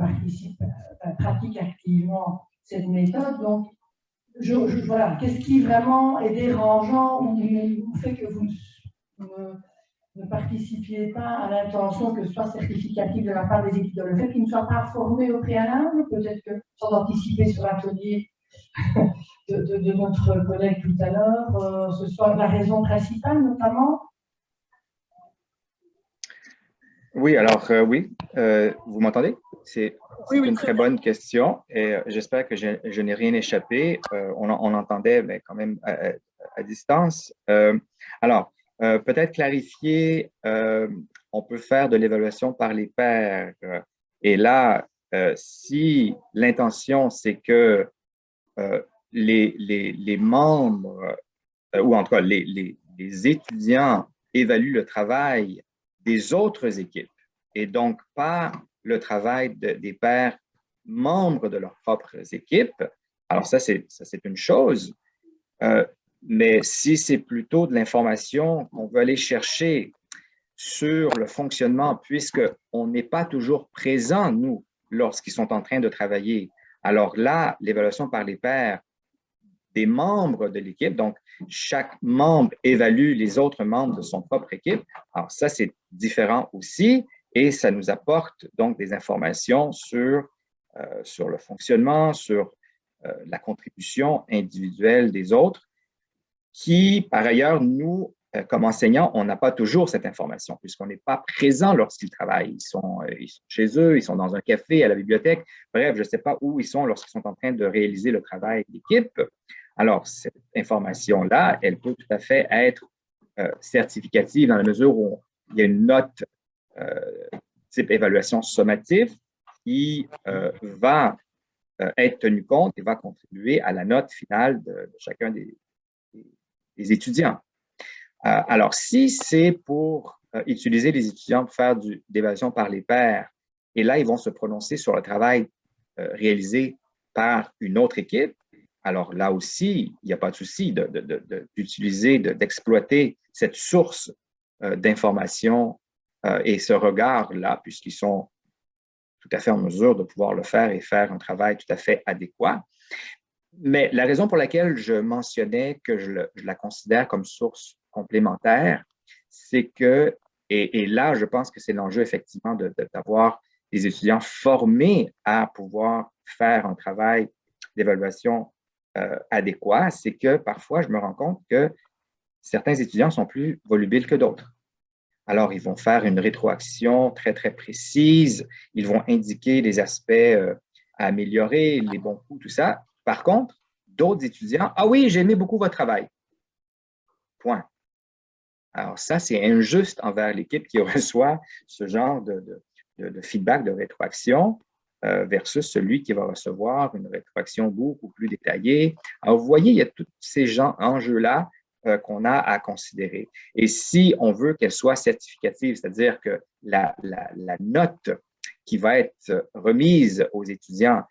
pratique activement cette méthode. Donc, voilà, qu'est-ce qui vraiment est dérangeant ou fait que vous ne participiez pas à l'intention que ce soit certificatif de la part des étudiants, le fait qu'ils ne soient pas formés au préalable, peut-être que sans anticiper sur l'atelier de notre collègue tout à l'heure, ce soit la raison principale notamment. Oui, alors oui, vous m'entendez? C'est une très bonne question et j'espère que je n'ai rien échappé. On entendait mais quand même à distance. Alors, peut-être clarifier, on peut faire de l'évaluation par les pairs. Et là, si l'intention, c'est que les membres, ou en tout cas les étudiants évaluent le travail des autres équipes et donc pas le travail des pairs membres de leurs propres équipes, alors ça, c'est une chose. Mais si c'est plutôt de l'information qu'on veut aller chercher sur le fonctionnement, puisqu'on n'est pas toujours présent, nous, lorsqu'ils sont en train de travailler, alors là, l'évaluation par les pairs des membres de l'équipe, donc chaque membre évalue les autres membres de son propre équipe, alors ça, c'est différent aussi et ça nous apporte donc des informations sur le fonctionnement, sur la contribution individuelle des autres, qui, par ailleurs, nous, comme enseignants, on n'a pas toujours cette information, puisqu'on n'est pas présent lorsqu'ils travaillent. Ils sont chez eux, ils sont dans un café, à la bibliothèque. Bref, je ne sais pas où ils sont lorsqu'ils sont en train de réaliser le travail d'équipe. Alors, cette information-là, elle peut tout à fait être certificative dans la mesure où il y a une note type évaluation sommative qui va être tenu compte et va contribuer à la note finale de chacun des étudiants. Alors, si c'est pour utiliser les étudiants pour faire d'évaluation par les pairs, et là, ils vont se prononcer sur le travail réalisé par une autre équipe, alors là aussi, il n'y a pas de souci d'utiliser, d'exploiter cette source d'information et ce regard-là, puisqu'ils sont tout à fait en mesure de pouvoir le faire et faire un travail tout à fait adéquat. Mais la raison pour laquelle je mentionnais que je la considère comme source complémentaire, c'est que, et là, je pense que c'est l'enjeu effectivement d'avoir des étudiants formés à pouvoir faire un travail d'évaluation adéquat, c'est que parfois, je me rends compte que certains étudiants sont plus volubiles que d'autres. Alors, ils vont faire une rétroaction très, très précise. Ils vont indiquer les aspects à améliorer, les bons coups, tout ça. Par contre, d'autres étudiants, « Ah oui, j'ai aimé beaucoup votre travail. » Point. Alors ça, c'est injuste envers l'équipe qui reçoit ce genre de feedback, de rétroaction, versus celui qui va recevoir une rétroaction beaucoup plus détaillée. Alors, vous voyez, il y a tous ces enjeux-là qu'on a à considérer. Et si on veut qu'elle soit certificative, c'est-à-dire que la note qui va être remise aux étudiants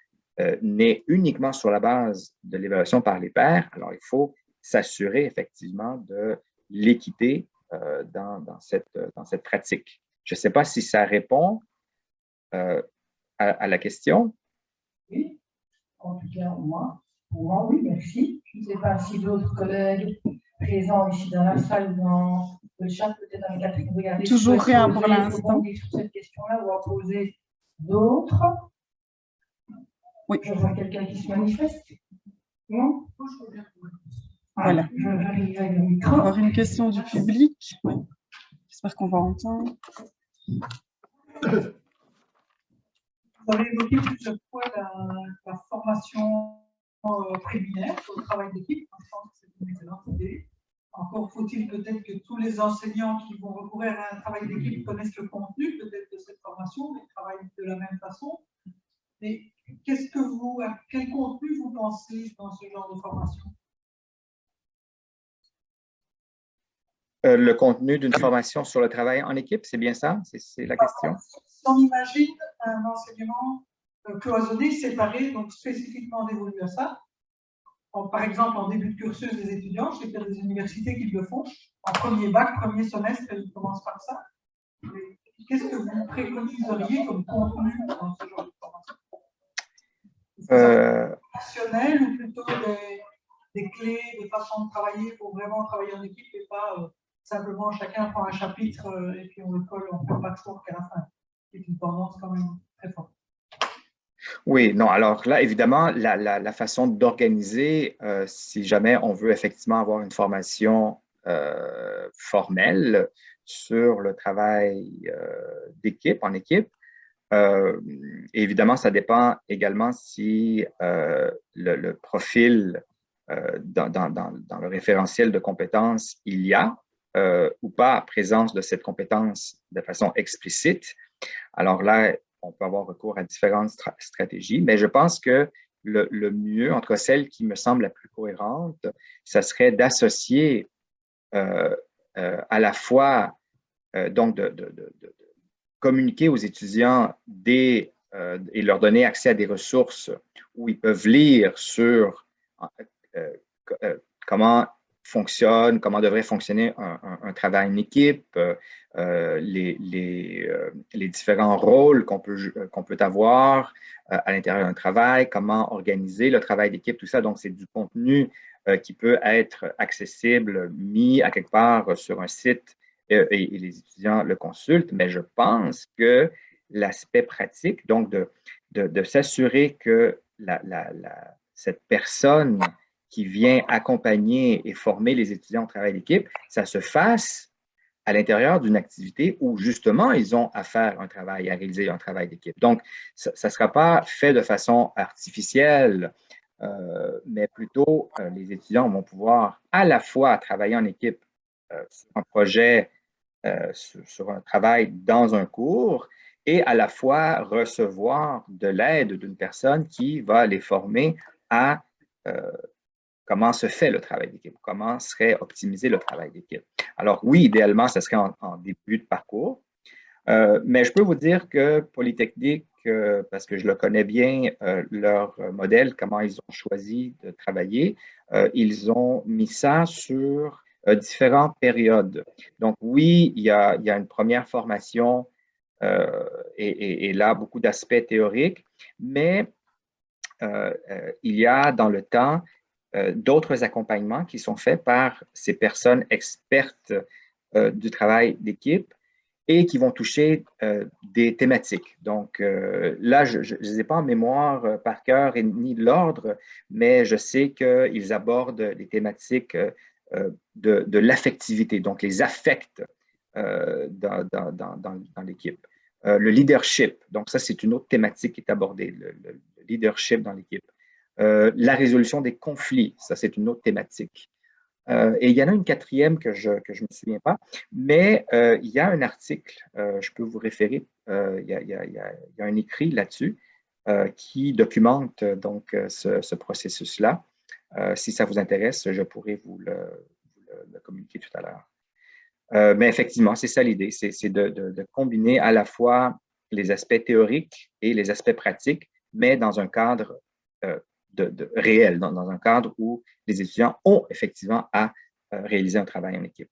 n'est uniquement sur la base de l'évaluation par les pairs, alors il faut s'assurer effectivement de l'équité dans cette pratique. Je ne sais pas si ça répond à la question. Oui, en tout cas, pour moi, oui, merci. Je ne sais pas si d'autres collègues présents ici dans la salle, dans le chat, peut-être dans les Catherine, regardez. Toujours rien pour l'instant. Sur cette question-là, ou en poser d'autres. Oui. Je vois quelqu'un qui se manifeste. Non? Voilà. J'arrive avec le On micro. va avoir une question du public. Oui. J'espère qu'on va entendre. Vous avez évoqué plusieurs fois la formation préliminaire sur le travail d'équipe. Je pense que c'est une excellente idée. Encore faut-il peut-être que tous les enseignants qui vont recourir à un travail d'équipe connaissent le contenu peut-être de cette formation et travaillent de la même façon. Mais à quel contenu vous pensez dans ce genre de formation? Le contenu d'une formation sur le travail en équipe, c'est bien ça? C'est la question? Si on imagine un enseignement cloisonné, séparé, donc spécifiquement dévolu à ça, par exemple en début de cursus des étudiants, je sais qu'il y a des universités qui le font, en premier bac, premier semestre, ils commencent par ça. Qu'est-ce que vous préconiseriez comme contenu dans ce genre de formation? Fonctionnel ou plutôt des clés, des façons de travailler pour vraiment travailler en équipe et pas simplement chacun prend un chapitre et puis on le colle, on ne fait pas de sourd qu'à la fin. C'est une tendance quand même très forte. Oui, non, alors là, évidemment, la façon d'organiser, si jamais on veut effectivement avoir une formation formelle sur le travail d'équipe, en équipe, évidemment, ça dépend également si le profil dans le référentiel de compétences, il y a ou pas présence de cette compétence de façon explicite. Alors là, on peut avoir recours à différentes stratégies, mais je pense que le mieux, en tout cas celle qui me semble la plus cohérente, ça serait d'associer à la fois donc de communiquer aux étudiants et leur donner accès à des ressources où ils peuvent lire sur comment fonctionne, comment devrait fonctionner un travail en équipe, les différents rôles qu'on peut avoir à l'intérieur d'un travail, comment organiser le travail d'équipe, tout ça. Donc, c'est du contenu qui peut être accessible, mis à quelque part sur un site et les étudiants le consultent. Mais je pense que l'aspect pratique, donc de s'assurer que cette personne qui vient accompagner et former les étudiants au travail d'équipe, ça se fasse à l'intérieur d'une activité où justement ils ont à faire un travail, à réaliser un travail d'équipe. Donc, ça ne sera pas fait de façon artificielle, mais plutôt les étudiants vont pouvoir à la fois travailler en équipe sur un projet, sur un travail dans un cours et à la fois recevoir de l'aide d'une personne qui va les former à comment se fait le travail d'équipe, comment serait optimisé le travail d'équipe. Alors oui, idéalement, ce serait en début de parcours, mais je peux vous dire que Polytechnique, parce que je le connais bien, leur modèle, comment ils ont choisi de travailler, ils ont mis ça sur différentes périodes. Donc oui, il y a une première formation et là, beaucoup d'aspects théoriques, mais il y a dans le temps d'autres accompagnements qui sont faits par ces personnes expertes du travail d'équipe et qui vont toucher des thématiques. Donc là, je ne les ai pas en mémoire par cœur et ni de l'ordre, mais je sais qu'ils abordent les thématiques de l'affectivité, donc les affects dans l'équipe. Le leadership, donc ça, c'est une autre thématique qui est abordée, le leadership dans l'équipe. La résolution des conflits, ça, c'est une autre thématique. Et il y en a une quatrième que je ne me souviens pas, mais il y a un article, je peux vous référer, il y a un écrit là-dessus qui documente donc ce processus-là. Si ça vous intéresse, je pourrais vous le communiquer tout à l'heure. Mais effectivement, c'est ça l'idée, c'est de combiner à la fois les aspects théoriques et les aspects pratiques, mais dans un cadre réel, dans un cadre où les étudiants ont effectivement à réaliser un travail en équipe.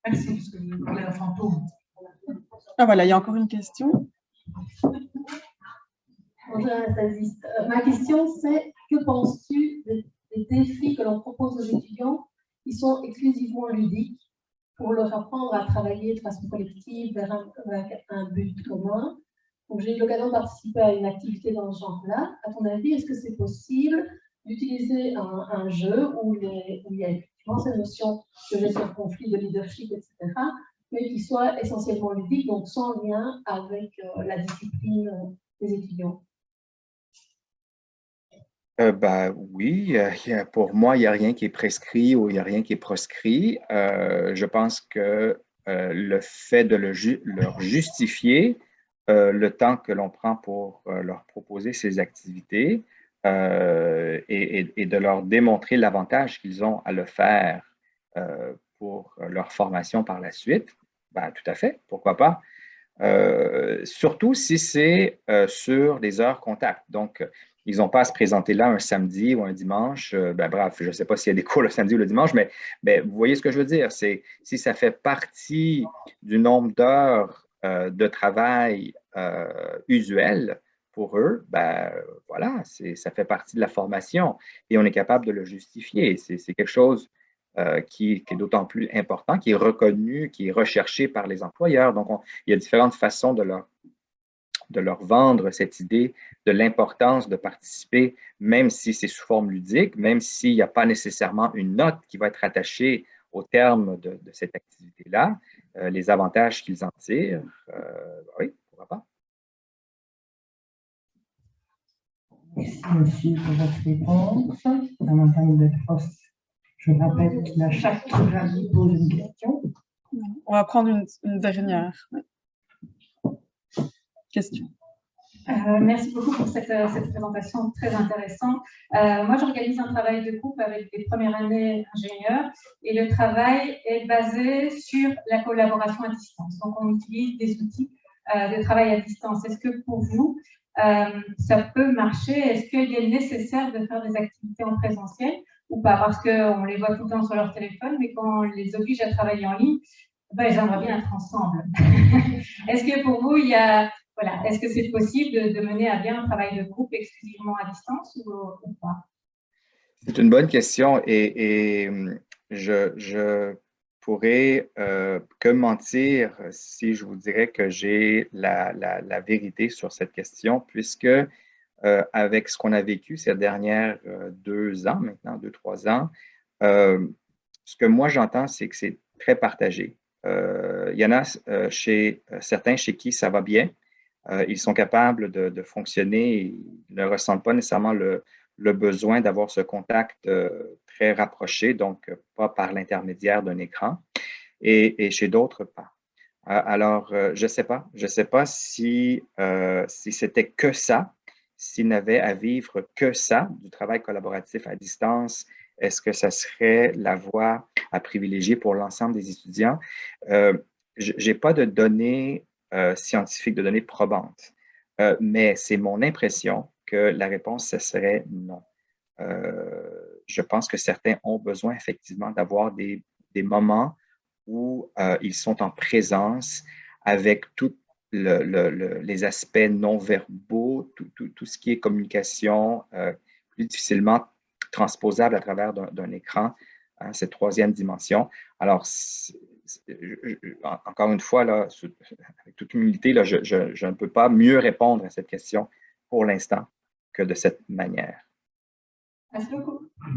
Merci, parce que vous parlez d'un fantôme. Ah voilà, il y a encore une question. Bonjour Anastasie. Ma question c'est, que penses-tu des défis que l'on propose aux étudiants qui sont exclusivement ludiques pour leur apprendre à travailler de façon collective vers un but commun? Donc, j'ai eu l'occasion de participer à une activité dans ce genre-là. À ton avis, est-ce que c'est possible d'utiliser un jeu où il y a effectivement cette notion de gestion de conflit, de leadership, etc., mais qui soit essentiellement ludique, donc sans lien avec la discipline des étudiants? Oui, pour moi, il n'y a rien qui est prescrit ou il n'y a rien qui est proscrit. Je pense que le fait de leur justifier le temps que l'on prend pour leur proposer ces activités et de leur démontrer l'avantage qu'ils ont à le faire pour leur formation par la suite, ben, tout à fait, pourquoi pas. Surtout si c'est sur des heures contact. Donc, ils n'ont pas à se présenter là un samedi ou un dimanche. Bref, je ne sais pas s'il y a des cours le samedi ou le dimanche, mais vous voyez ce que je veux dire. C'est si ça fait partie du nombre d'heures de travail usuel pour eux, voilà, ça fait partie de la formation et on est capable de le justifier. C'est quelque chose qui est d'autant plus important, qui est reconnu, qui est recherché par les employeurs. Donc, il y a différentes façons de leur vendre cette idée de l'importance de participer, même si c'est sous forme ludique, même s'il n'y a pas nécessairement une note qui va être attachée au terme de cette activité-là, les avantages qu'ils en tirent, oui, pourquoi pas. Merci, monsieur, pour votre réponse. Dans ma taille de poste, je rappelle qu'à chaque avis pose une question. On va prendre une dernière question. Merci beaucoup pour cette présentation très intéressante. Moi, j'organise un travail de groupe avec des premières années ingénieurs et le travail est basé sur la collaboration à distance. Donc, on utilise des outils de travail à distance. Est-ce que pour vous, ça peut marcher? Est-ce qu'il est nécessaire de faire des activités en présentiel ou pas? Parce qu'on les voit tout le temps sur leur téléphone, mais quand on les oblige à travailler en ligne, ils aimeraient bien être ensemble. Est-ce que pour vous, voilà, est-ce que c'est possible de mener à bien un travail de groupe exclusivement à distance ou pas? C'est une bonne question et je pourrais que mentir si je vous dirais que j'ai la vérité sur cette question, puisque avec ce qu'on a vécu ces dernières 2 ans, maintenant 2-3 ans, ce que moi j'entends, c'est que c'est très partagé. Il y en a chez certains chez qui ça va bien. Ils sont capables de fonctionner, ils ne ressentent pas nécessairement le besoin d'avoir ce contact très rapproché, donc pas par l'intermédiaire d'un écran, et chez d'autres, pas. Alors, je ne sais pas si, si c'était que ça, s'il n'avait à vivre que ça, du travail collaboratif à distance, est-ce que ça serait la voie à privilégier pour l'ensemble des étudiants? Je n'ai pas de données scientifiques, de données probantes, mais c'est mon impression que la réponse, ce serait non. Je pense que certains ont besoin effectivement d'avoir des moments où ils sont en présence avec tous les aspects non-verbaux, tout ce qui est communication plus difficilement transposable à travers d'un écran, hein, cette troisième dimension. Alors, encore une fois, là, avec toute humilité, là, je ne peux pas mieux répondre à cette question pour l'instant que de cette manière. Merci beaucoup.